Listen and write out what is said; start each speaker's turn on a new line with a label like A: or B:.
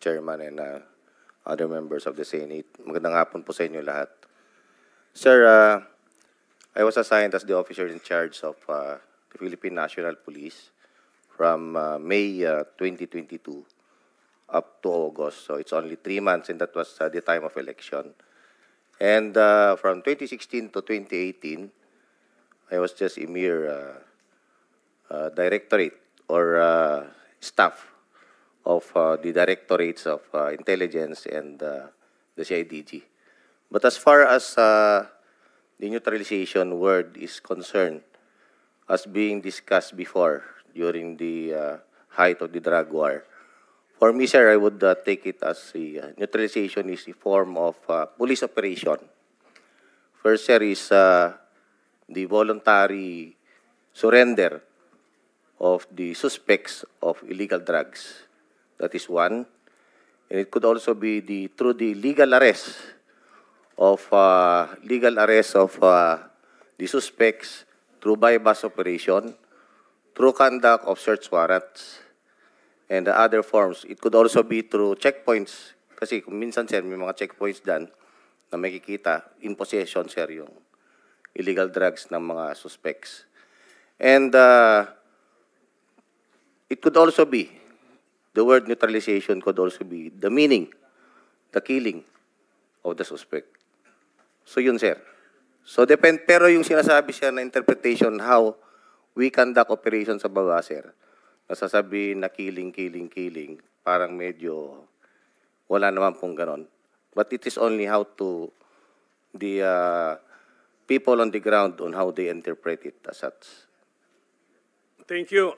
A: Chairman, and other members of the Senate. Magandang hapon po sa inyo lahat. Sir, I was assigned as the officer in charge of the Philippine National Police from May 2022 up to August. So it's only 3 months, and that was the time of election. And from 2016 to 2018, I was just a mere directorate or staff of the directorates of intelligence and the CIDG. But as far as the neutralization word is concerned, as being discussed before during the height of the drug war, for me, sir, I would take it as a neutralization is a form of police operation. First, sir, is the voluntary surrender of the suspects of illegal drugs. That is one. And it could also be through the legal arrest of the suspects through bypass operation, through conduct of search warrants, and the other forms. It could also be through checkpoints. Kasi kung minsan, sir, may mga checkpoints dyan na makikita in possession, sir, yung illegal drugs ng mga suspects. And it could also be, the word neutralization could also be the meaning, the killing of the suspect. So yun, sir. So pero yung sinasabi siya na interpretation how we conduct operations sa baba, sir, nasasabi na killing, parang medyo wala naman pong ganon. But it is only how to the people on the ground on how they interpret it as such.
B: Thank you.